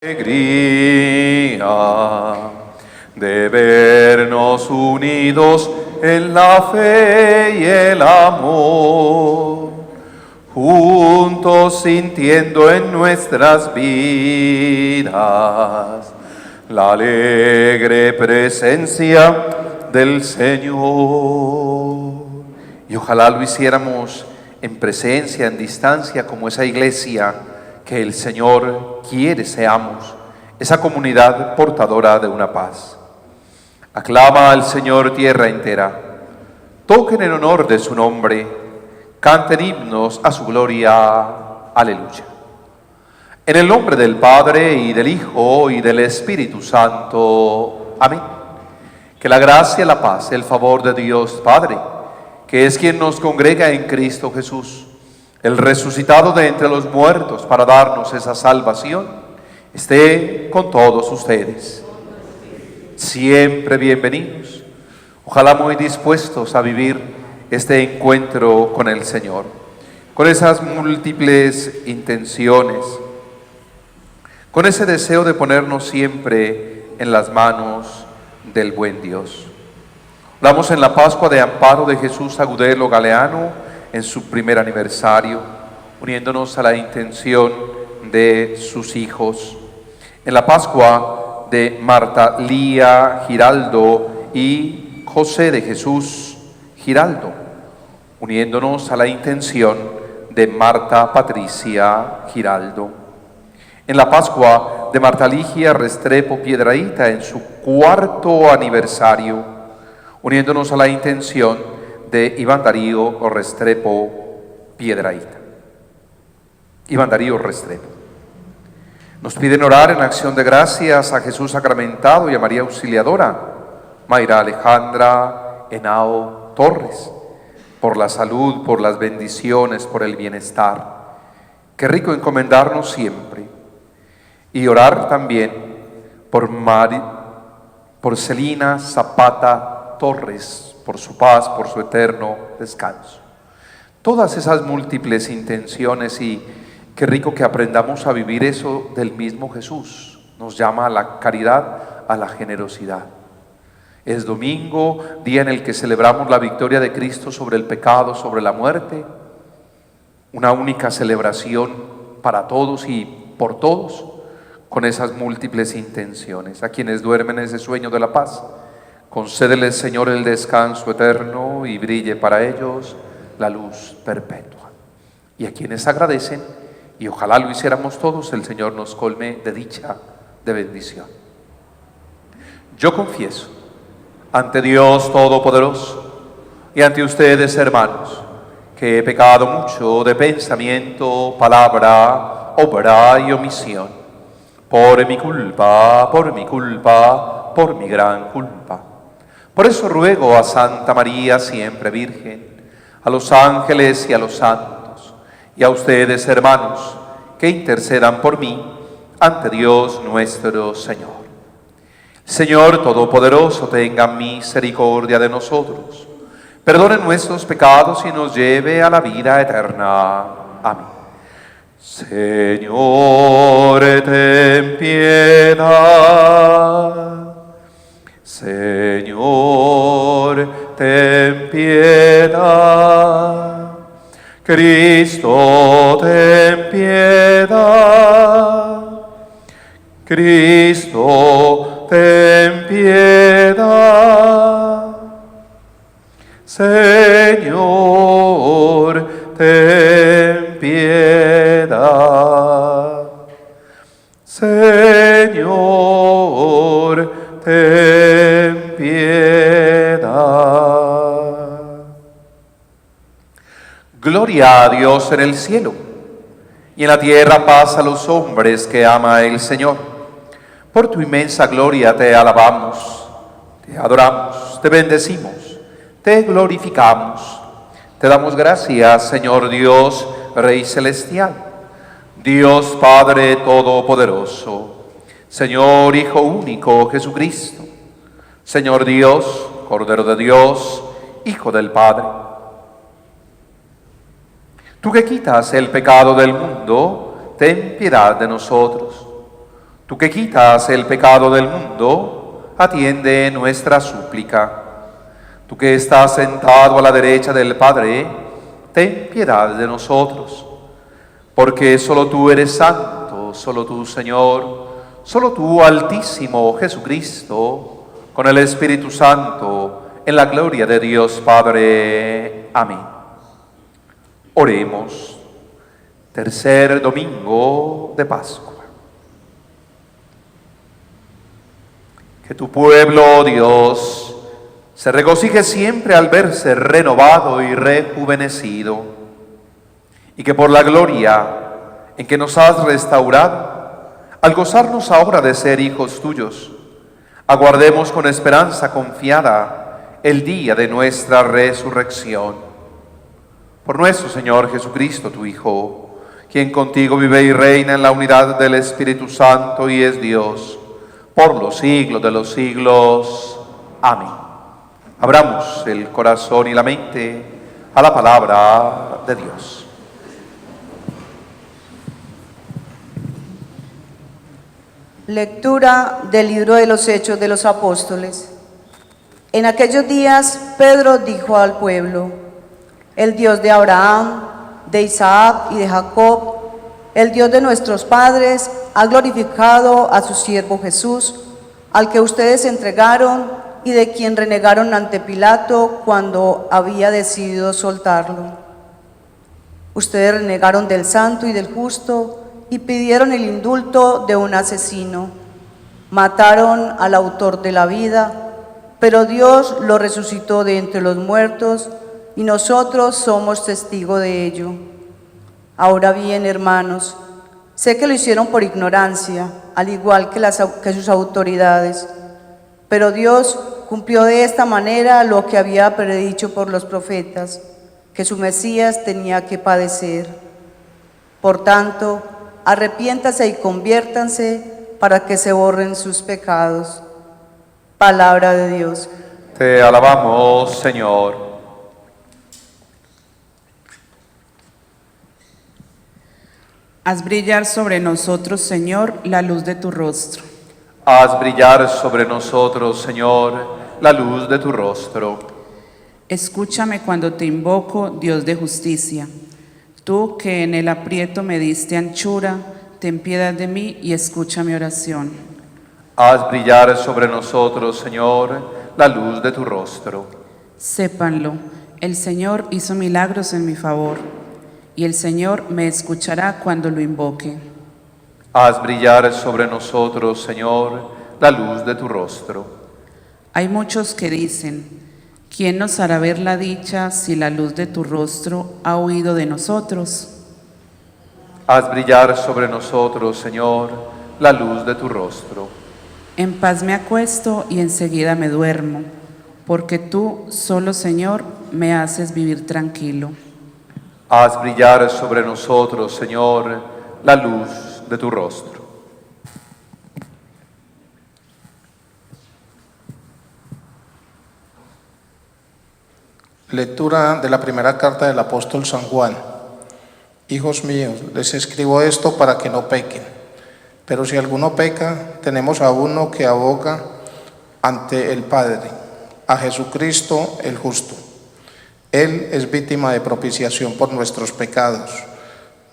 Alegría de vernos unidos en la fe y el amor, juntos sintiendo en nuestras vidas la alegre presencia del Señor. Y ojalá lo hiciéramos en presencia, en distancia, como esa iglesia que el Señor quiere seamos, esa comunidad portadora de una paz. Aclama al Señor tierra entera, toquen en honor de su nombre, canten himnos a su gloria, aleluya. En el nombre del Padre, y del Hijo, y del Espíritu Santo, amén. Que la gracia, la paz, el favor de Dios Padre, que es quien nos congrega en Cristo Jesús, el resucitado de entre los muertos para darnos esa salvación, esté con todos ustedes. Siempre bienvenidos. Ojalá muy dispuestos a vivir este encuentro con el Señor, con esas múltiples intenciones, con ese deseo de ponernos siempre en las manos del buen Dios. Oramos en la Pascua de Amparo de Jesús Agudelo Galeano, en su primer aniversario, uniéndonos a la intención de sus hijos. En la Pascua de Marta Lía Giraldo y José de Jesús Giraldo, uniéndonos a la intención de Marta Patricia Giraldo. En la Pascua de Marta Ligia Restrepo Piedrahita, en su cuarto aniversario, uniéndonos a la intención de Iván Darío Restrepo Piedrahita. Iván Darío Restrepo. Nos piden orar en acción de gracias a Jesús sacramentado y a María Auxiliadora, Mayra Alejandra Henao Torres, por la salud, por las bendiciones, por el bienestar. Qué rico encomendarnos siempre. Y orar también por Celina Zapata Torres, por su paz, por su eterno descanso. Todas esas múltiples intenciones, y qué rico que aprendamos a vivir eso del mismo Jesús. Nos llama a la caridad, a la generosidad. Es domingo, día en el que celebramos la victoria de Cristo sobre el pecado, sobre la muerte. Una única celebración para todos y por todos, con esas múltiples intenciones. A quienes duermen ese sueño de la paz, concédeles, Señor, el descanso eterno y brille para ellos la luz perpetua. Y a quienes agradecen, y ojalá lo hiciéramos todos, el Señor nos colme de dicha, de bendición. Yo confieso ante Dios Todopoderoso y ante ustedes, hermanos, que he pecado mucho de pensamiento, palabra, obra y omisión, por mi culpa, por mi gran culpa. Por eso ruego a Santa María, siempre Virgen, a los ángeles y a los santos, y a ustedes, hermanos, que intercedan por mí ante Dios nuestro Señor. Señor Todopoderoso, tenga misericordia de nosotros, perdone nuestros pecados y nos lleve a la vida eterna. Amén. Señor, ten piedad. Señor, ten piedad. Cristo, ten piedad. Cristo, ten piedad. Señor, ten piedad. Señor, ten piedad. Gloria a Dios en el cielo, y en la tierra paz a los hombres que ama el Señor. Por tu inmensa gloria te alabamos, te adoramos, te bendecimos, te glorificamos. Te damos gracias, Señor Dios, Rey celestial, Dios Padre todopoderoso, Señor Hijo único Jesucristo, Señor Dios, Cordero de Dios, Hijo del Padre. Tú que quitas el pecado del mundo, ten piedad de nosotros. Tú que quitas el pecado del mundo, atiende nuestra súplica. Tú que estás sentado a la derecha del Padre, ten piedad de nosotros. Porque solo tú eres santo, solo tú, Señor, solo tú, Altísimo Jesucristo, con el Espíritu Santo, en la gloria de Dios Padre. Amén. Oremos. Tercer domingo de Pascua. Que tu pueblo, oh Dios, se regocije siempre al verse renovado y rejuvenecido, y que por la gloria en que nos has restaurado, al gozarnos ahora de ser hijos tuyos, aguardemos con esperanza confiada el día de nuestra resurrección. Por nuestro Señor Jesucristo, tu Hijo, quien contigo vive y reina en la unidad del Espíritu Santo y es Dios, por los siglos de los siglos. Amén. Abramos el corazón y la mente a la palabra de Dios. Lectura del libro de los Hechos de los Apóstoles. En aquellos días Pedro dijo al pueblo: el Dios de Abraham, de Isaac y de Jacob, el Dios de nuestros padres, ha glorificado a su siervo Jesús, al que ustedes entregaron y de quien renegaron ante Pilato cuando había decidido soltarlo. Ustedes renegaron del santo y del justo y pidieron el indulto de un asesino. Mataron al autor de la vida, pero Dios lo resucitó de entre los muertos y nosotros somos testigos de ello. Ahora bien, hermanos, sé que lo hicieron por ignorancia, al igual que sus autoridades, pero Dios cumplió de esta manera lo que había predicho por los profetas, que su Mesías tenía que padecer. Por tanto, arrepiéntanse y conviértanse para que se borren sus pecados. Palabra de Dios. Te alabamos, Señor. Haz brillar sobre nosotros, Señor, la luz de tu rostro. Haz brillar sobre nosotros, Señor, la luz de tu rostro. Escúchame cuando te invoco, Dios de justicia. Tú que en el aprieto me diste anchura, ten piedad de mí y escucha mi oración. Haz brillar sobre nosotros, Señor, la luz de tu rostro. Sépanlo, el Señor hizo milagros en mi favor, y el Señor me escuchará cuando lo invoque. Haz brillar sobre nosotros, Señor, la luz de tu rostro. Hay muchos que dicen: ¿quién nos hará ver la dicha si la luz de tu rostro ha huido de nosotros? Haz brillar sobre nosotros, Señor, la luz de tu rostro. En paz me acuesto y enseguida me duermo, porque tú, solo Señor, me haces vivir tranquilo. Haz brillar sobre nosotros, Señor, la luz de tu rostro. Lectura de la primera carta del apóstol San Juan. Hijos míos, les escribo esto para que no pequen. Pero si alguno peca, tenemos a uno que aboga ante el Padre, a Jesucristo el justo. Él es víctima de propiciación por nuestros pecados,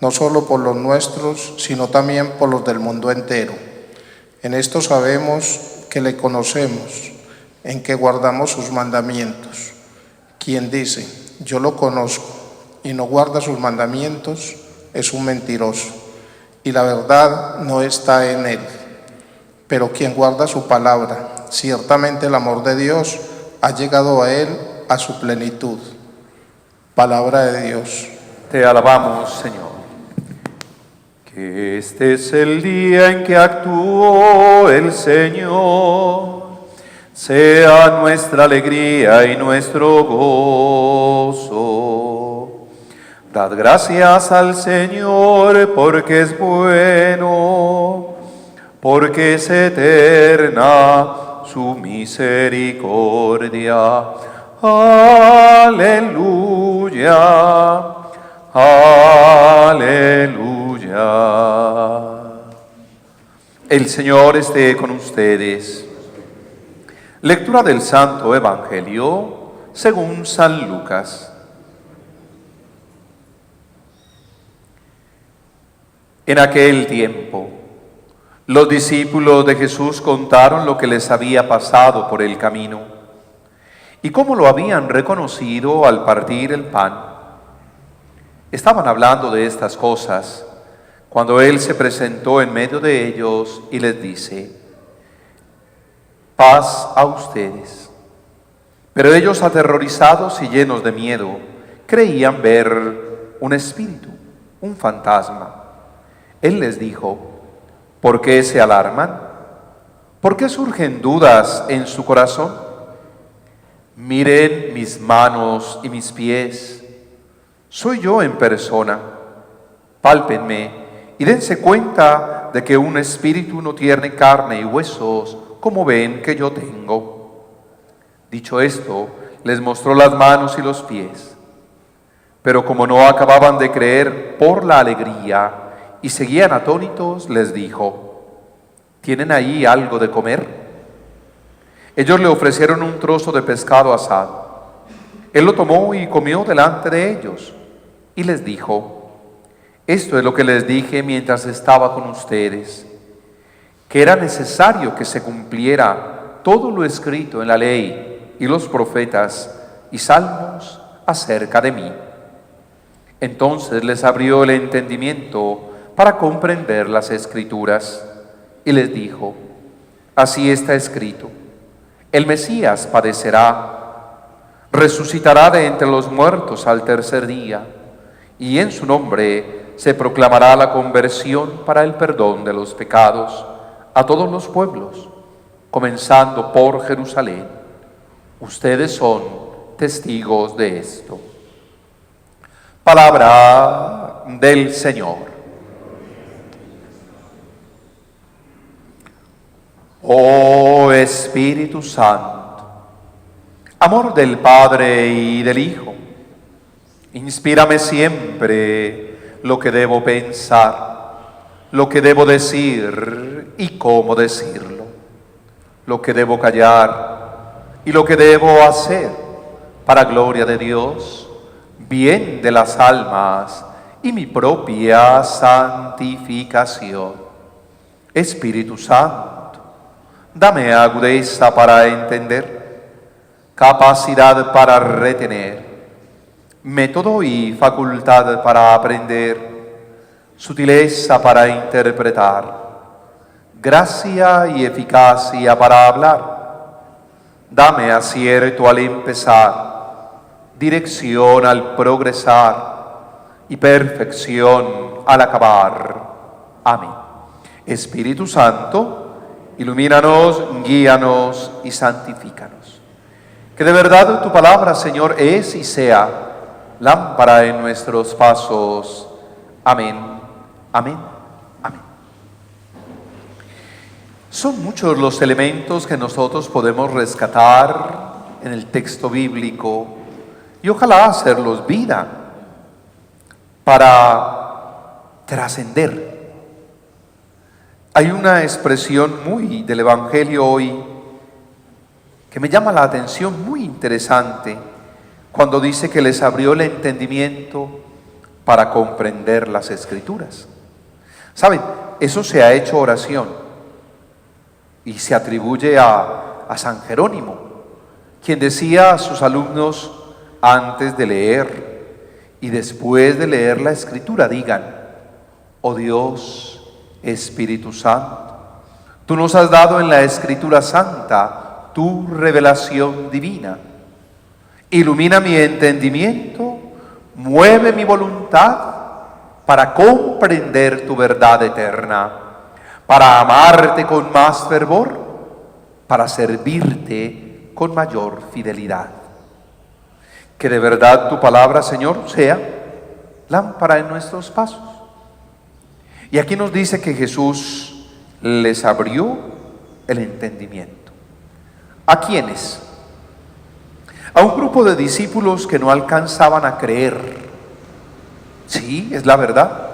no solo por los nuestros, sino también por los del mundo entero. En esto sabemos que le conocemos, en que guardamos sus mandamientos. Quien dice, yo lo conozco, y no guarda sus mandamientos, es un mentiroso, y la verdad no está en él. Pero quien guarda su palabra, ciertamente el amor de Dios ha llegado a él a su plenitud. Palabra de Dios. Te alabamos, Señor. Que este es el día en que actuó el Señor. Sea nuestra alegría y nuestro gozo. Dad gracias al Señor porque es bueno, porque es eterna su misericordia. Aleluya, aleluya. El Señor esté con ustedes. Lectura del Santo Evangelio según San Lucas. En aquel tiempo, los discípulos de Jesús contaron lo que les había pasado por el camino y cómo lo habían reconocido al partir el pan. Estaban hablando de estas cosas cuando Él se presentó en medio de ellos y les dice: paz a ustedes. Pero ellos, aterrorizados y llenos de miedo, creían ver un espíritu, un fantasma. Él les dijo: ¿por qué se alarman? ¿Por qué surgen dudas en su corazón? Miren mis manos y mis pies. Soy yo en persona. Pálpenme y dense cuenta de que un espíritu no tiene carne y huesos, como ven que yo tengo. Dicho esto, les mostró las manos y los pies. Pero como no acababan de creer por la alegría y seguían atónitos, les dijo: ¿tienen ahí algo de comer? Ellos le ofrecieron un trozo de pescado asado. Él lo tomó y comió delante de ellos, y les dijo: esto es lo que les dije mientras estaba con ustedes, que era necesario que se cumpliera todo lo escrito en la ley y los profetas y salmos acerca de mí. Entonces les abrió el entendimiento para comprender las Escrituras, y les dijo: así está escrito, el Mesías padecerá, resucitará de entre los muertos al tercer día, y en su nombre se proclamará la conversión para el perdón de los pecados a todos los pueblos, comenzando por Jerusalén. Ustedes son testigos de esto. Palabra del Señor. Oh Espíritu Santo, amor del Padre y del Hijo, inspírame siempre lo que debo pensar, lo que debo decir y cómo decirlo, lo que debo callar y lo que debo hacer, para gloria de Dios, bien de las almas y mi propia santificación. Espíritu Santo, dame agudeza para entender, capacidad para retener, método y facultad para aprender, sutileza para interpretar, gracia y eficacia para hablar. Dame acierto al empezar, dirección al progresar y perfección al acabar. Amén. Espíritu Santo, ilumínanos, guíanos y santifícanos. Que de verdad tu palabra, Señor, es y sea lámpara en nuestros pasos. Amén, amén, amén. Son muchos los elementos que nosotros podemos rescatar en el texto bíblico y ojalá hacerlos vida para trascender. Hay una expresión muy del Evangelio hoy que me llama la atención, muy interesante, cuando dice que les abrió el entendimiento para comprender las Escrituras. ¿Saben? Eso se ha hecho oración y se atribuye a San Jerónimo, quien decía a sus alumnos antes de leer y después de leer la Escritura, digan: oh Dios, Espíritu Santo, tú nos has dado en la Escritura Santa tu revelación divina. Ilumina mi entendimiento, mueve mi voluntad para comprender tu verdad eterna, para amarte con más fervor, para servirte con mayor fidelidad. Que de verdad tu palabra, Señor, sea lámpara en nuestros pasos. Y aquí nos dice que Jesús les abrió el entendimiento. ¿A quiénes? A un grupo de discípulos que no alcanzaban a creer. Sí, es la verdad.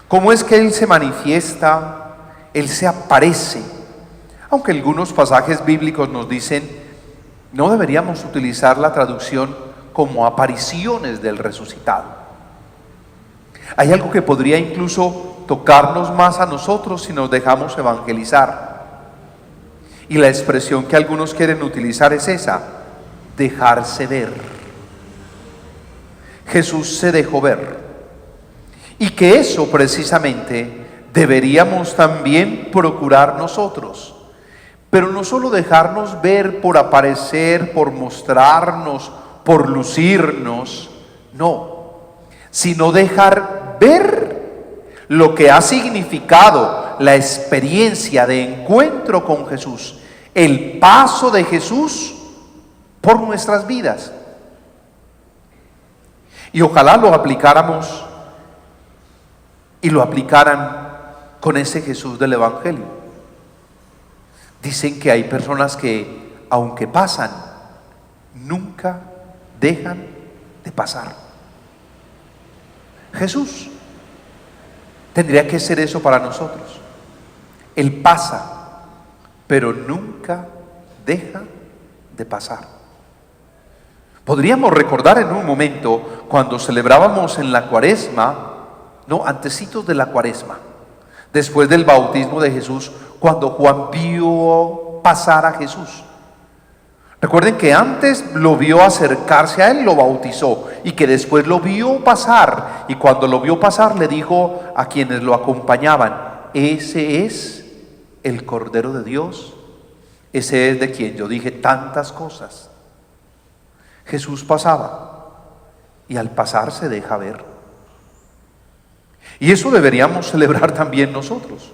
¿Cómo es que Él se manifiesta Él se aparece. Aunque algunos pasajes bíblicos nos dicen, no deberíamos utilizar la traducción como apariciones del resucitado. Hay algo que podría incluso tocarnos más a nosotros si nos dejamos evangelizar. Y la expresión que algunos quieren utilizar es esa: dejarse ver. Jesús se dejó ver. Y que eso precisamente deberíamos también procurar nosotros. Pero no solo dejarnos ver por aparecer, por mostrarnos, por lucirnos, no, sino dejar ver lo que ha significado la experiencia de encuentro con Jesús, el paso de Jesús por nuestras vidas. Y ojalá lo aplicáramos y lo aplicaran con ese Jesús del Evangelio. Dicen que hay personas que, aunque pasan, nunca dejan de pasar. Jesús tendría que ser eso para nosotros. Él pasa, pero nunca deja de pasar. Podríamos recordar en un momento cuando celebrábamos en la Cuaresma, no, antecitos de la Cuaresma, después del bautismo de Jesús, cuando Juan vio pasar a Jesús. Recuerden que antes lo vio acercarse a él, lo bautizó, y que después lo vio pasar, y cuando lo vio pasar le dijo a quienes lo acompañaban: ese es el Cordero de Dios, ese es de quien yo dije tantas cosas. Jesús pasaba, y al pasar se deja ver. Y eso deberíamos celebrar también nosotros.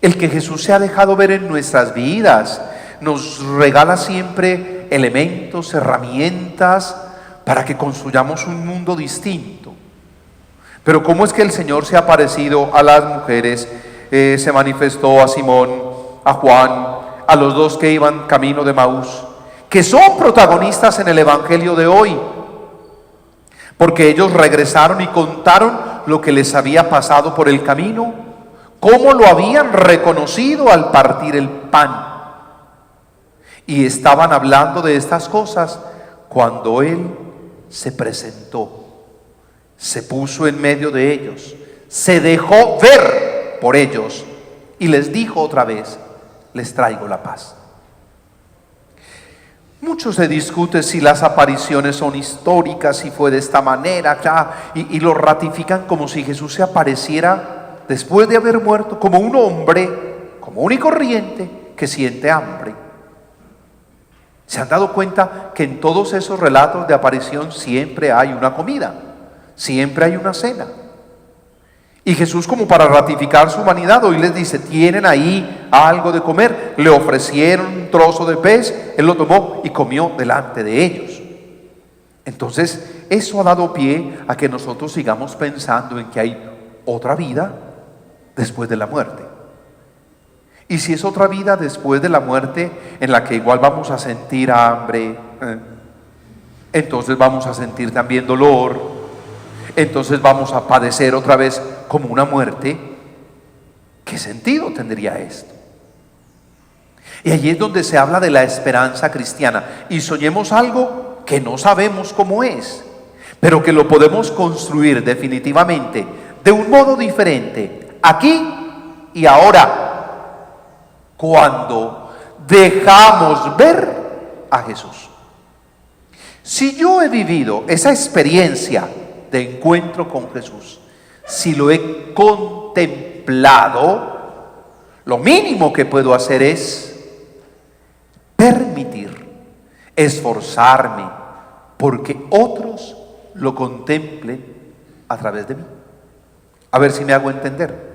El que Jesús se ha dejado ver en nuestras vidas nos regala siempre elementos, herramientas para que construyamos un mundo distinto. Pero ¿cómo es que el Señor se ha parecido a las mujeres? Se manifestó a Simón, a Juan, a los dos que iban camino de Maús, que son protagonistas en el Evangelio de hoy, porque ellos regresaron y contaron lo que les había pasado por el camino, cómo lo habían reconocido al partir el pan. Y estaban hablando de estas cosas cuando Él se presentó, se puso en medio de ellos, se dejó ver por ellos y les dijo otra vez: les traigo la paz. Mucho se discute si las apariciones son históricas, si fue de esta manera, y lo ratifican como si Jesús se apareciera después de haber muerto, como un hombre común y corriente que siente hambre. ¿Se han dado cuenta que en todos esos relatos de aparición siempre hay una comida, siempre hay una cena? Y Jesús, como para ratificar su humanidad, hoy les dice: tienen ahí algo de comer. Le ofrecieron un trozo de pez, Él lo tomó y comió delante de ellos. Entonces eso ha dado pie a que nosotros sigamos pensando en que hay otra vida después de la muerte. Y si es otra vida después de la muerte en la que igual vamos a sentir hambre, entonces vamos a sentir también dolor, entonces vamos a padecer otra vez como una muerte, ¿qué sentido tendría esto? Y allí es donde se habla de la esperanza cristiana. Y soñemos algo que no sabemos cómo es, pero que lo podemos construir definitivamente de un modo diferente, aquí y ahora, cuando dejamos ver a Jesús. Si yo he vivido esa experiencia de encuentro con Jesús, si lo he contemplado, lo mínimo que puedo hacer es permitir, esforzarme porque otros lo contemplen a través de mí. A ver si me hago entender.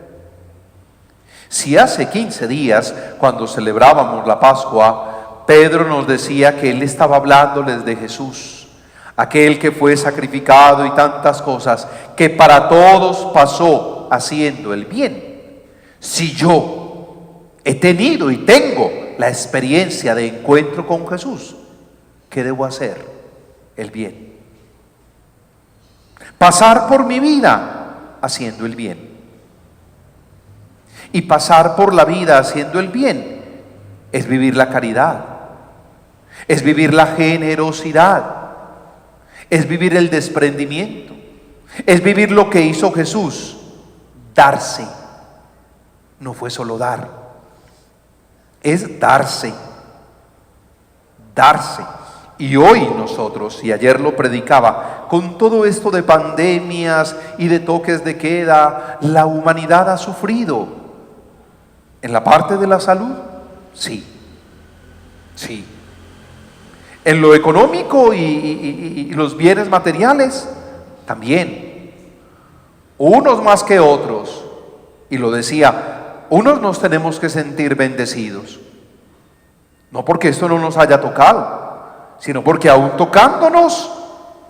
Si hace 15 días, cuando celebrábamos la Pascua, Pedro nos decía que él estaba hablándoles de Jesús, aquel que fue sacrificado y tantas cosas, que para todos pasó haciendo el bien. Si yo he tenido y tengo la experiencia de encuentro con Jesús, ¿qué debo hacer? El bien. Pasar por mi vida haciendo el bien. y pasar por la vida haciendo el bien es vivir la caridad, es vivir la generosidad, es vivir el desprendimiento, es vivir lo que hizo Jesús, darse. No fue solo dar, es darse, darse. Y hoy nosotros, y ayer lo predicaba, con todo esto de pandemias y de toques de queda, la humanidad ha sufrido. En la parte de la salud, sí, sí. En lo económico y los bienes materiales, también. Unos más que otros. Y lo decía, unos nos tenemos que sentir bendecidos. No porque esto no nos haya tocado, sino porque aún tocándonos,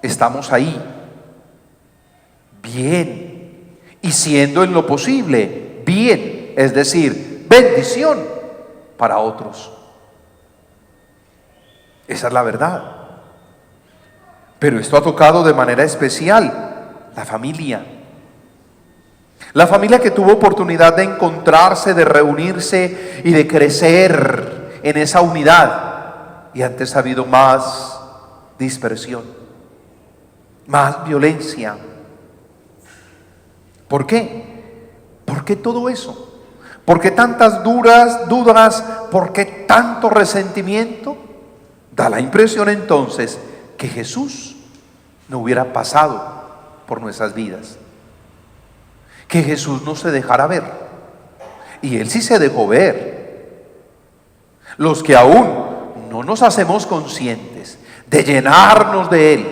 estamos ahí, bien, y siendo en lo posible, bien, es decir, bendición para otros. Esa es la verdad. Pero esto ha tocado de manera especial la familia. La familia que tuvo oportunidad de encontrarse, de reunirse y de crecer en esa unidad. Y antes ha habido más dispersión, más violencia. ¿Por qué? ¿Por qué todo eso? ¿Por qué tantas dudas? ¿Por qué tanto resentimiento? Da la impresión entonces que Jesús no hubiera pasado por nuestras vidas, que Jesús no se dejara ver. Y Él sí se dejó ver. Los que aún no nos hacemos conscientes de llenarnos de Él,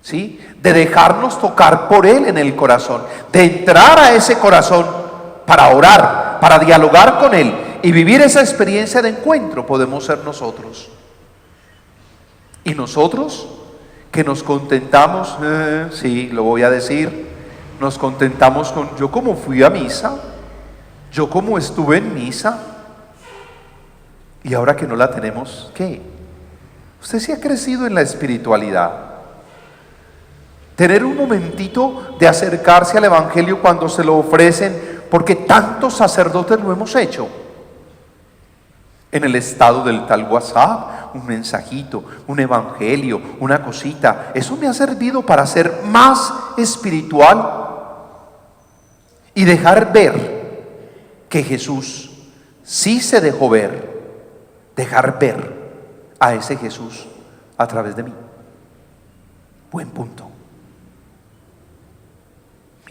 ¿sí? De dejarnos tocar por Él en el corazón, de entrar a ese corazón para orar, para dialogar con Él y vivir esa experiencia de encuentro, podemos ser nosotros. Y nosotros que nos contentamos, sí, lo voy a decir, nos contentamos con yo como fui a misa, yo como estuve en misa. Y ahora que no la tenemos, ¿qué? Usted sí ha crecido en la espiritualidad. Tener un momentito de acercarse al Evangelio cuando se lo ofrecen, porque tantos sacerdotes lo hemos hecho. En el estado del tal WhatsApp, un mensajito, un evangelio, una cosita. Eso me ha servido para ser más espiritual y dejar ver que Jesús sí se dejó ver. Dejar ver a ese Jesús a través de mí. Buen punto.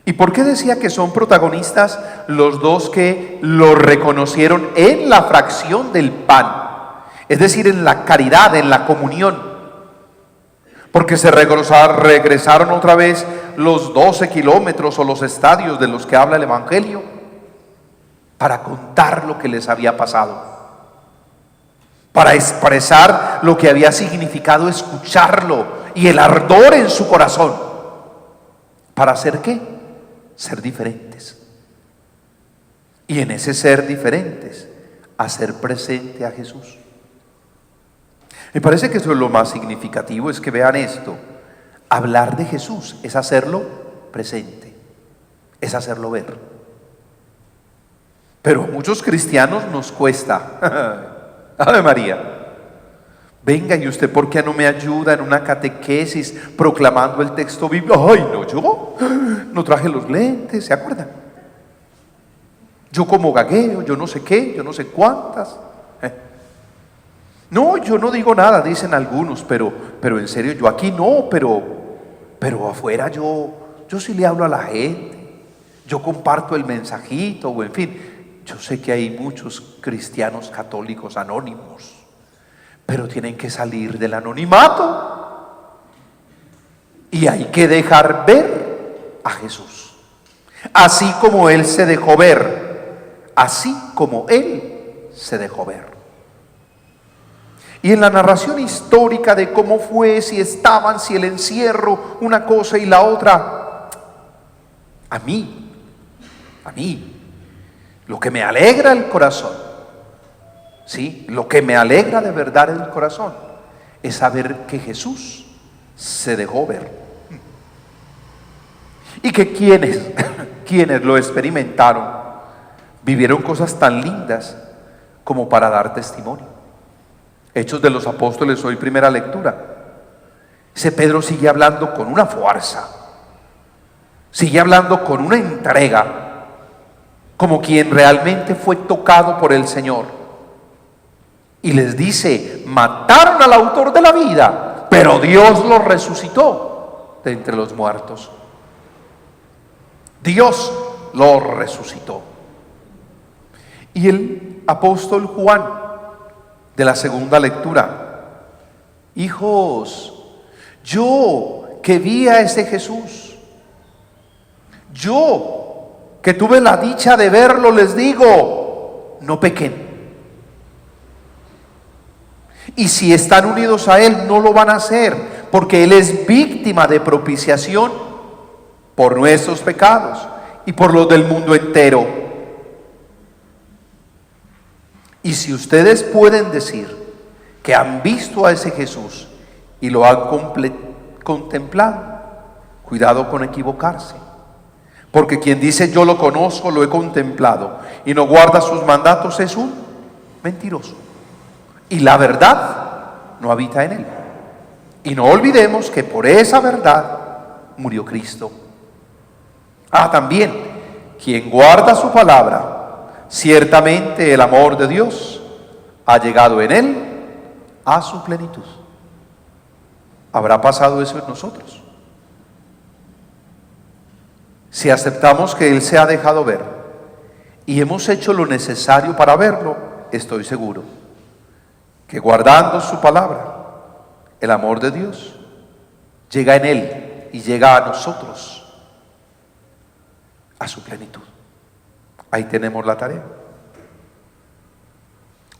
¿Y por qué decía que son protagonistas los dos que lo reconocieron en la fracción del pan? Es decir, en la caridad, en la comunión. Porque se regresaron otra vez los 12 kilómetros o los estadios de los que habla el Evangelio para contar lo que les había pasado, para expresar lo que había significado escucharlo y el ardor en su corazón. ¿Para hacer qué? Ser diferentes. Y en ese ser diferentes, hacer presente a Jesús. Me parece que eso es lo más significativo, es que vean esto. Hablar de Jesús es hacerlo presente, es hacerlo ver. Pero a muchos cristianos nos cuesta. Ave María. Venga, ¿y usted por qué no me ayuda en una catequesis proclamando el texto bíblico? Ay, no, yo no traje los lentes, ¿se acuerdan? Yo como gagueo, yo no sé qué, yo no sé cuántas. No, yo no digo nada, dicen algunos, pero en serio, yo aquí no, pero afuera yo sí le hablo a la gente, yo comparto el mensajito, o en fin, yo sé que hay muchos cristianos católicos anónimos, pero tienen que salir del anonimato y hay que dejar ver a Jesús, así como Él se dejó ver, así como Él se dejó ver. Y en la narración histórica de cómo fue, si estaban, si el encierro, una cosa y la otra, a mí, lo que me alegra el corazón, ¿sí? Lo que me alegra de verdad el corazón es saber que Jesús se dejó ver. Y que quienes lo experimentaron vivieron cosas tan lindas como para dar testimonio. Hechos de los Apóstoles, hoy primera lectura. Ese Pedro sigue hablando con una fuerza, sigue hablando con una entrega, como quien realmente fue tocado por el Señor. Y les dice: mataron al autor de la vida, pero Dios lo resucitó de entre los muertos. Dios lo resucitó. Y el apóstol Juan, de la segunda lectura: hijos, yo que vi a ese Jesús, yo que tuve la dicha de verlo, les digo, no pequen. Y si están unidos a Él, no lo van a hacer, porque Él es víctima de propiciación por nuestros pecados y por los del mundo entero. Y si ustedes pueden decir que han visto a ese Jesús y lo han contemplado, cuidado con equivocarse. Porque quien dice yo lo conozco, lo he contemplado, y no guarda sus mandatos, es un mentiroso. Y la verdad no habita en él. Y no olvidemos que por esa verdad murió Cristo. También, quien guarda su palabra, ciertamente el amor de Dios ha llegado en él a su plenitud. ¿Habrá pasado eso en nosotros? Si aceptamos que Él se ha dejado ver y hemos hecho lo necesario para verlo, estoy seguro que guardando su palabra, el amor de Dios llega en Él y llega a nosotros a su plenitud. Ahí tenemos la tarea.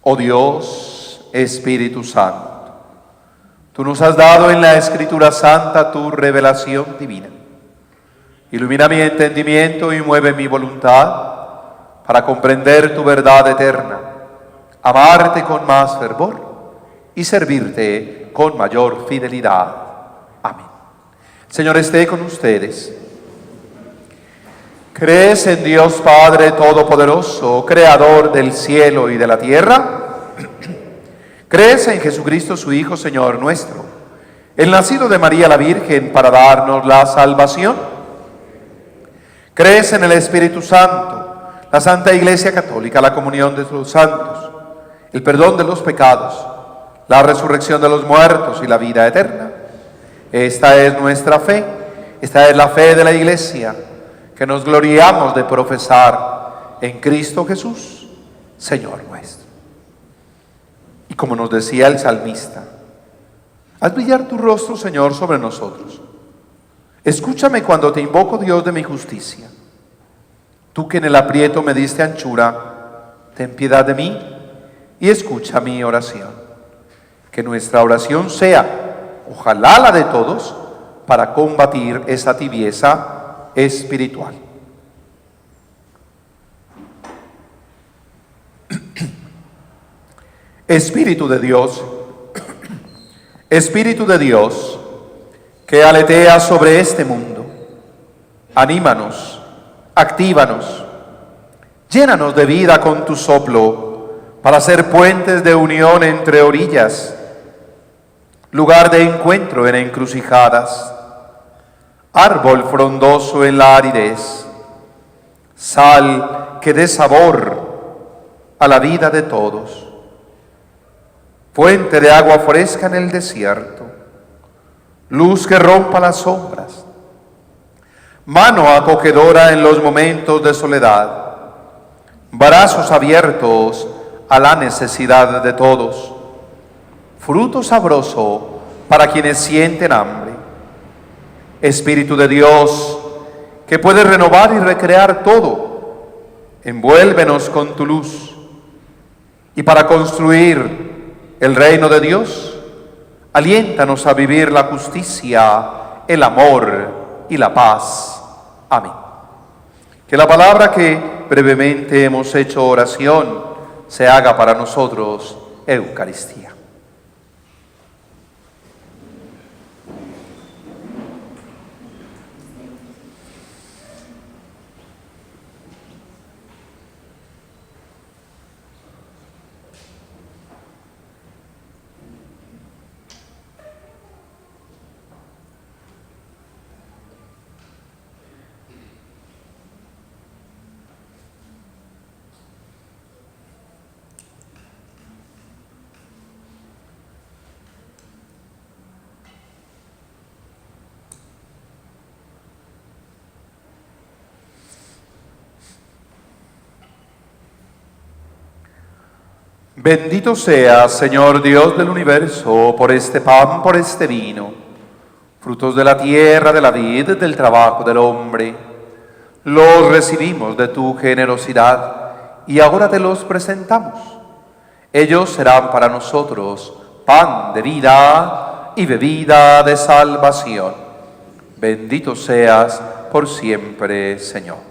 Oh Dios, Espíritu Santo, tú nos has dado en la Escritura Santa tu revelación divina. Ilumina mi entendimiento y mueve mi voluntad para comprender tu verdad eterna, amarte con más fervor y servirte con mayor fidelidad. Amén. El Señor esté con ustedes. ¿Crees en Dios Padre Todopoderoso, Creador del cielo y de la tierra? ¿Crees en Jesucristo, su Hijo, Señor nuestro, el nacido de María la Virgen para darnos la salvación? ¿Crees en el Espíritu Santo, la Santa Iglesia Católica, la comunión de los santos, el perdón de los pecados, la resurrección de los muertos y la vida eterna? Esta es nuestra fe, esta es la fe de la Iglesia, que nos gloriamos de profesar en Cristo Jesús, Señor nuestro. Y como nos decía el salmista, haz brillar tu rostro, Señor, sobre nosotros. Escúchame cuando te invoco, Dios de mi justicia. Tú que en el aprieto me diste anchura, ten piedad de mí y escucha mi oración. Que nuestra oración sea, ojalá la de todos, para combatir esa tibieza espiritual. Espíritu de Dios, Espíritu de Dios, que aletea sobre este mundo, anímanos, actívanos, llénanos de vida con tu soplo, para ser puentes de unión entre orillas, lugar de encuentro en encrucijadas, árbol frondoso en la aridez, sal que dé sabor a la vida de todos, fuente de agua fresca en el desierto, luz que rompa las sombras, mano acogedora en los momentos de soledad, brazos abiertos a la necesidad de todos, fruto sabroso para quienes sienten hambre. Espíritu de Dios, que puede renovar y recrear todo, envuélvenos con tu luz. Y para construir el reino de Dios, aliéntanos a vivir la justicia, el amor y la paz. Amén. Que la palabra que brevemente hemos hecho oración se haga para nosotros Eucaristía. Bendito seas, Señor Dios del universo, por este pan, por este vino, frutos de la tierra, de la vid, del trabajo del hombre. Los recibimos de tu generosidad y ahora te los presentamos. Ellos serán para nosotros pan de vida y bebida de salvación. Bendito seas por siempre, Señor.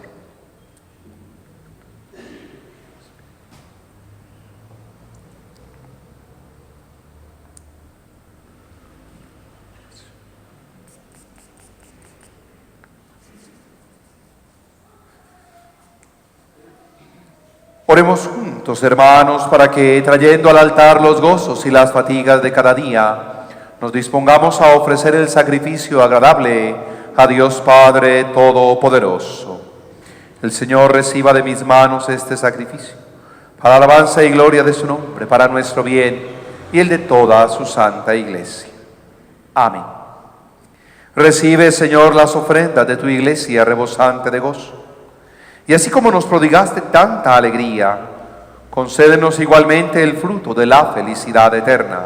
Oremos juntos, hermanos, para que, trayendo al altar los gozos y las fatigas de cada día, nos dispongamos a ofrecer el sacrificio agradable a Dios Padre Todopoderoso. El Señor reciba de mis manos este sacrificio, para alabanza y gloria de su nombre, para nuestro bien y el de toda su santa Iglesia. Amén. Recibe, Señor, las ofrendas de tu Iglesia rebosante de gozo. Y así como nos prodigaste tanta alegría, concédenos igualmente el fruto de la felicidad eterna.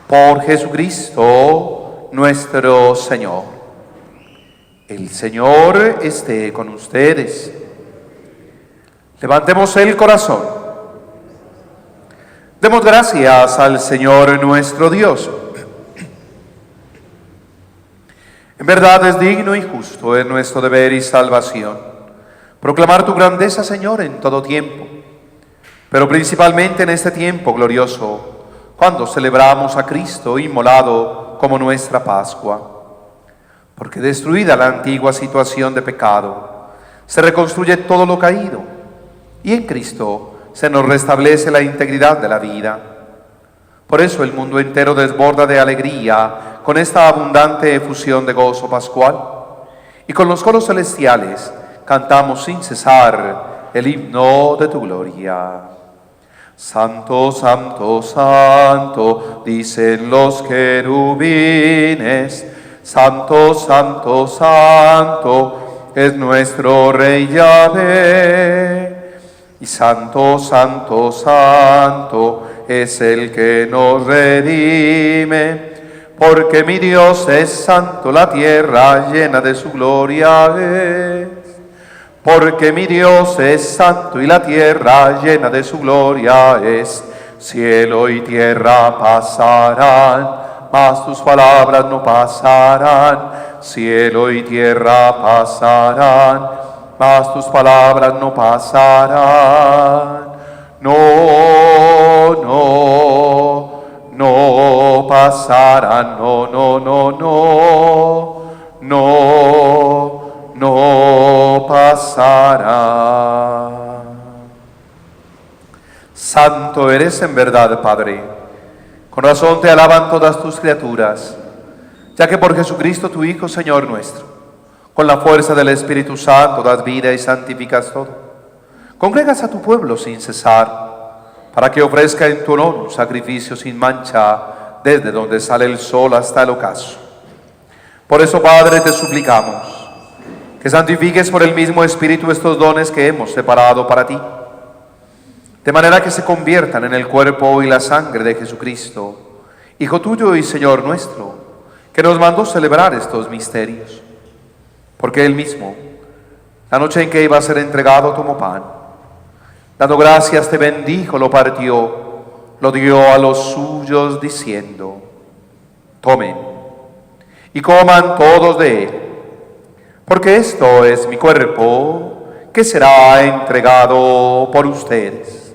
Por Jesucristo nuestro Señor. El Señor esté con ustedes. Levantemos el corazón. Demos gracias al Señor nuestro Dios. En verdad es digno y justo, es nuestro deber y salvación proclamar tu grandeza, Señor, en todo tiempo, pero principalmente en este tiempo glorioso, cuando celebramos a Cristo inmolado como nuestra Pascua. Porque destruida la antigua situación de pecado, se reconstruye todo lo caído, y en Cristo se nos restablece la integridad de la vida. Por eso el mundo entero desborda de alegría con esta abundante efusión de gozo pascual, y con los coros celestiales cantamos sin cesar el himno de tu gloria. Santo, santo, santo, dicen los querubines. Santo, santo, santo, es nuestro Rey Yahvé. Y santo, santo, santo, es el que nos redime. Porque mi Dios es santo, la tierra llena de su gloria es. Porque mi Dios es santo y la tierra llena de su gloria es. Cielo y tierra pasarán, mas tus palabras no pasarán. Cielo y tierra pasarán, mas tus palabras no pasarán. No, no, no pasarán, no, no, no, no, no. No pasará. Santo eres en verdad, Padre. Con razón te alaban todas tus criaturas, ya que por Jesucristo tu Hijo, Señor nuestro, con la fuerza del Espíritu Santo das vida y santificas todo. Congregas a tu pueblo sin cesar, para que ofrezca en tu honor un sacrificio sin mancha, desde donde sale el sol hasta el ocaso. Por eso, Padre, te suplicamos que santifiques por el mismo Espíritu estos dones que hemos separado para ti, de manera que se conviertan en el cuerpo y la sangre de Jesucristo, Hijo tuyo y Señor nuestro, que nos mandó celebrar estos misterios. Porque Él mismo, la noche en que iba a ser entregado, tomó pan. Dando gracias, te bendijo, lo partió, lo dio a los suyos, diciendo: tomen y coman todos de él, porque esto es mi cuerpo, que será entregado por ustedes.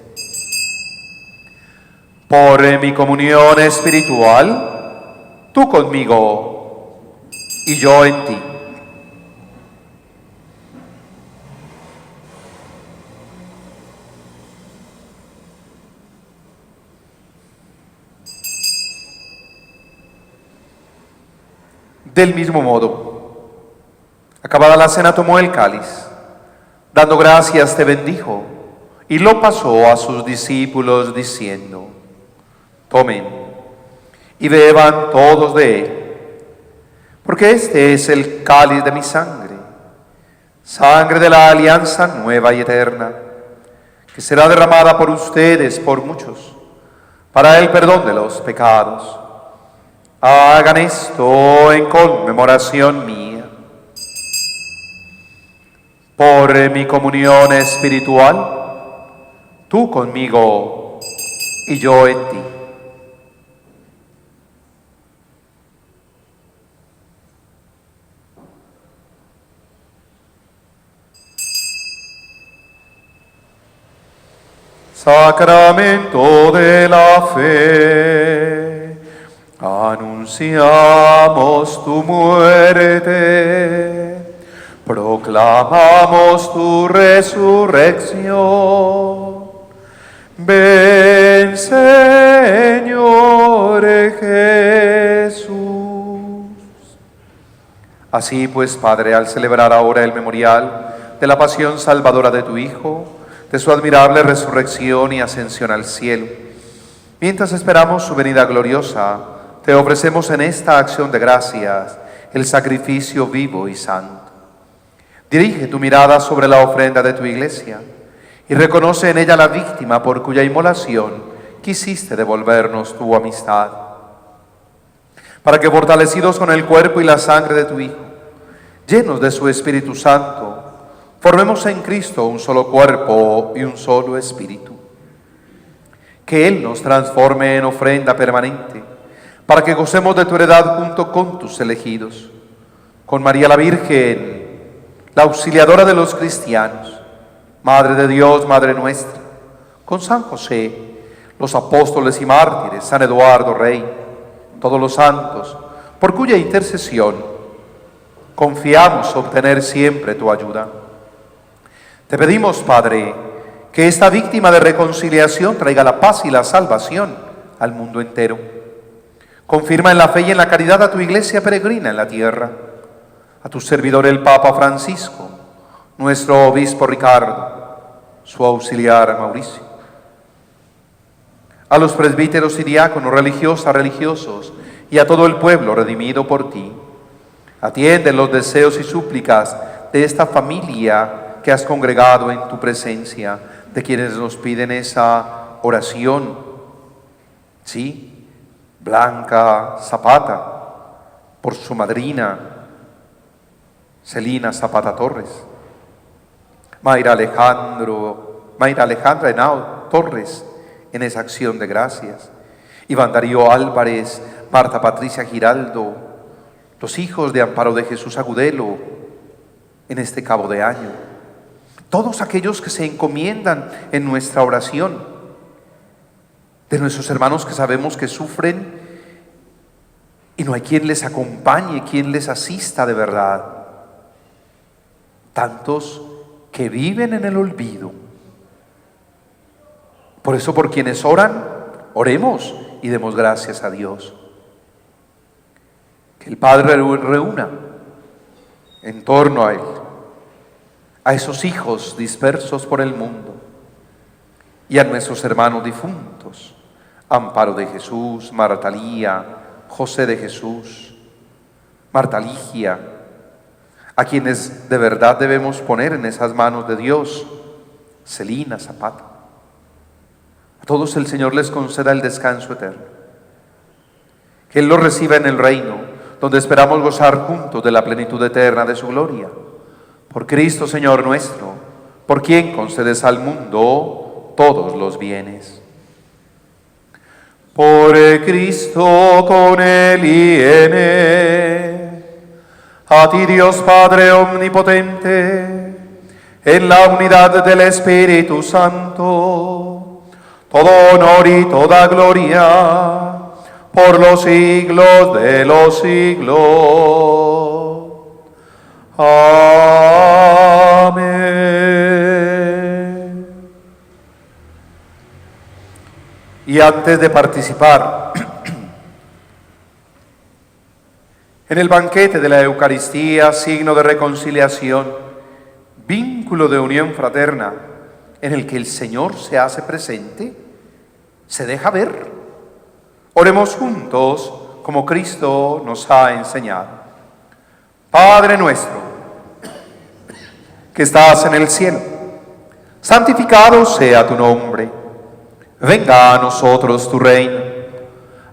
Por mi comunión espiritual, tú conmigo y yo en ti. Del mismo modo, acabada la cena, tomó el cáliz, dando gracias te bendijo y lo pasó a sus discípulos diciendo: tomen y beban todos de él, porque este es el cáliz de mi sangre, sangre de la alianza nueva y eterna, que será derramada por ustedes, por muchos, para el perdón de los pecados. Hagan esto en conmemoración mía. Por mi comunión espiritual, tú conmigo y yo en ti. Sacramento de la fe, anunciamos tu muerte, proclamamos tu resurrección. Ven, Señor Jesús. Así pues, Padre, al celebrar ahora el memorial de la pasión salvadora de tu Hijo, de su admirable resurrección y ascensión al cielo, mientras esperamos su venida gloriosa, te ofrecemos en esta acción de gracias el sacrificio vivo y santo. Dirige tu mirada sobre la ofrenda de tu iglesia y reconoce en ella la víctima por cuya inmolación quisiste devolvernos tu amistad, para que, fortalecidos con el cuerpo y la sangre de tu Hijo, llenos de su Espíritu Santo, formemos en Cristo un solo cuerpo y un solo espíritu. Que Él nos transforme en ofrenda permanente, para que gocemos de tu heredad junto con tus elegidos, con María la Virgen, la auxiliadora de los cristianos, Madre de Dios, Madre nuestra, con San José, los apóstoles y mártires, San Eduardo Rey, todos los santos, por cuya intercesión confiamos obtener siempre tu ayuda. Te pedimos, Padre, que esta víctima de reconciliación traiga la paz y la salvación al mundo entero. Confirma en la fe y en la caridad a tu iglesia peregrina en la tierra, a tu servidor el Papa Francisco, nuestro obispo Ricardo, su auxiliar Mauricio, a los presbíteros y diáconos, religiosas, religiosos y a todo el pueblo redimido por ti. Atiende los deseos y súplicas de esta familia que has congregado en tu presencia, de quienes nos piden esa oración. Sí, Blanca Zapata, por su madrina, Celina Zapata Torres, Mayra Alejandra Henao Torres, en esa acción de gracias, Iván Darío Álvarez, Marta Patricia Giraldo, los hijos de Amparo de Jesús Agudelo, en este cabo de año. Todos aquellos que se encomiendan en nuestra oración, de nuestros hermanos que sabemos que sufren y no hay quien les acompañe, quien les asista de verdad. Tantos que viven en el olvido. Por eso, por quienes oran, oremos y demos gracias a Dios. Que el Padre reúna en torno a Él a esos hijos dispersos por el mundo y a nuestros hermanos difuntos, Amparo de Jesús, Marta Lía, José de Jesús, Marta Ligia, a quienes de verdad debemos poner en esas manos de Dios, Celina Zapata. A todos el Señor les conceda el descanso eterno, que Él los reciba en el reino, donde esperamos gozar juntos de la plenitud eterna de su gloria. Por Cristo Señor nuestro, por quien concedes al mundo todos los bienes. Por Cristo, con Él y en Él, a ti Dios Padre omnipotente, en la unidad del Espíritu Santo, todo honor y toda gloria, por los siglos de los siglos. Amén. Y antes de participar en el banquete de la Eucaristía, signo de reconciliación, vínculo de unión fraterna, en el que el Señor se hace presente, se deja ver. Oremos juntos como Cristo nos ha enseñado. Padre nuestro, que estás en el cielo, santificado sea tu nombre. Venga a nosotros tu reino.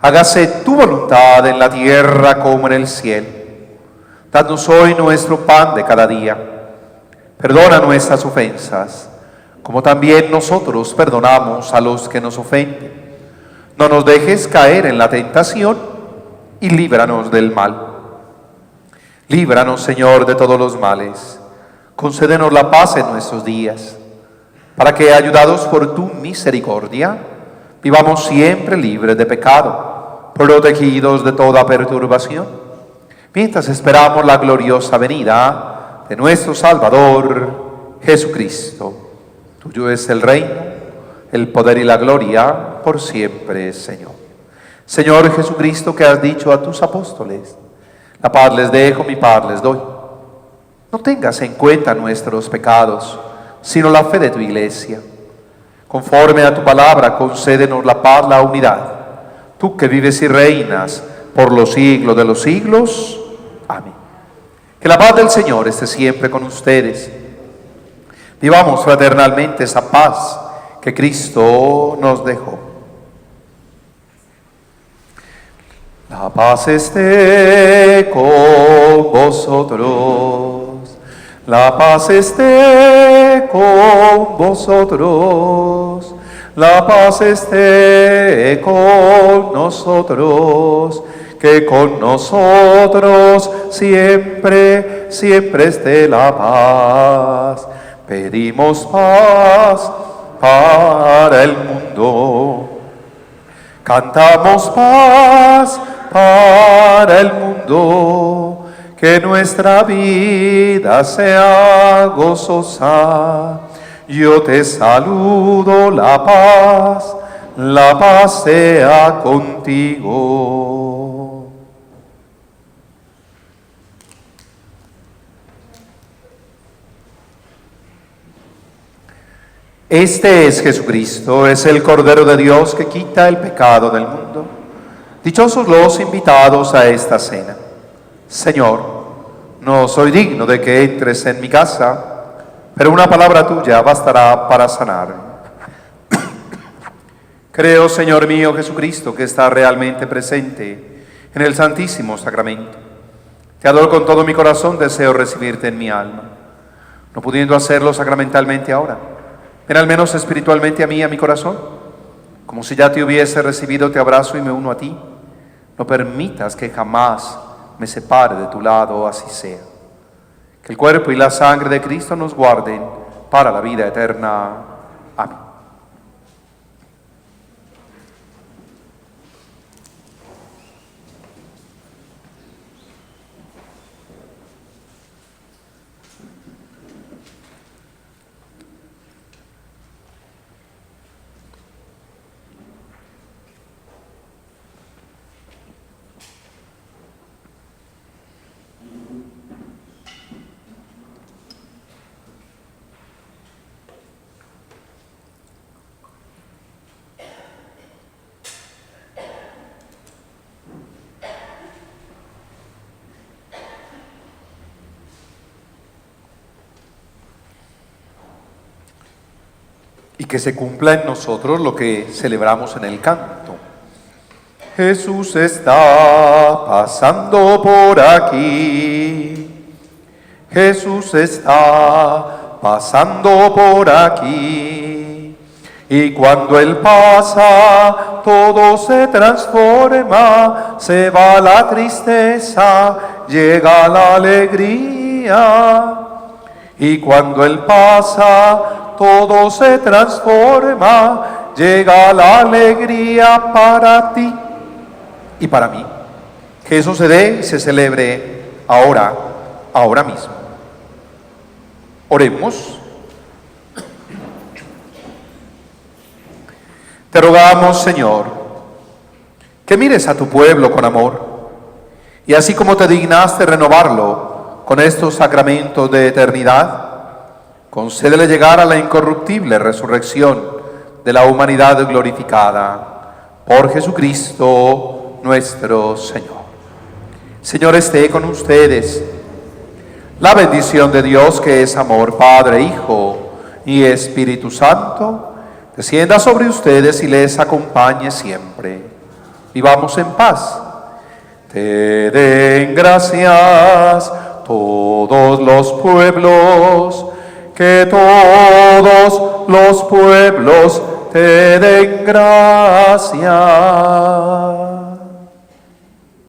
Hágase tu voluntad en la tierra como en el cielo. Danos hoy nuestro pan de cada día. Perdona nuestras ofensas, como también nosotros perdonamos a los que nos ofenden. No nos dejes caer en la tentación y líbranos del mal. Líbranos, Señor, de todos los males. Concédenos la paz en nuestros días, para que, ayudados por tu misericordia, vivamos siempre libres de pecado, protegidos de toda perturbación, mientras esperamos la gloriosa venida de nuestro Salvador, Jesucristo. Tuyo es el reino, el poder y la gloria, por siempre, Señor. Señor Jesucristo, que has dicho a tus apóstoles: la paz les dejo, mi paz les doy. No tengas en cuenta nuestros pecados, sino la fe de tu Iglesia. Conforme a tu palabra, concédenos la paz, la unidad. Tú que vives y reinas por los siglos de los siglos. Amén. Que la paz del Señor esté siempre con ustedes. Vivamos fraternalmente esa paz que Cristo nos dejó. La paz esté con vosotros. La paz esté con vosotros. La paz esté con nosotros. Que con nosotros siempre, siempre esté la paz. Pedimos paz para el mundo. Cantamos paz para el mundo. Que nuestra vida sea gozosa. Yo te saludo, la paz sea contigo. Este es Jesucristo, es el Cordero de Dios que quita el pecado del mundo. Dichosos los invitados a esta cena. Señor, no soy digno de que entres en mi casa, pero una palabra tuya bastará para sanarme. Creo, Señor mío Jesucristo, que está realmente presente en el Santísimo Sacramento. Te adoro con todo mi corazón, deseo recibirte en mi alma. No pudiendo hacerlo sacramentalmente ahora, ven al menos espiritualmente a mí, a mi corazón. Como si ya te hubiese recibido, te abrazo y me uno a ti. No permitas que jamás me separe de tu lado, así sea. Que el cuerpo y la sangre de Cristo nos guarden para la vida eterna. Amén. Y que se cumpla en nosotros lo que celebramos en el canto. Jesús está pasando por aquí. Jesús está pasando por aquí. Y cuando Él pasa, todo se transforma. Se va la tristeza, llega la alegría. Y cuando Él pasa, todo se transforma, llega la alegría para ti y para mí. Que eso se dé y se celebre ahora mismo. Oremos. Te rogamos, Señor, que mires a tu pueblo con amor y así como te dignaste renovarlo con estos sacramentos de eternidad, concédele llegar a la incorruptible resurrección de la humanidad glorificada por Jesucristo nuestro Señor. Señor, esté con ustedes. La bendición de Dios, que es amor, Padre, Hijo y Espíritu Santo, descienda sobre ustedes y les acompañe siempre. Vivamos en paz. Te den gracias todos los pueblos, que todos los pueblos te den gracias.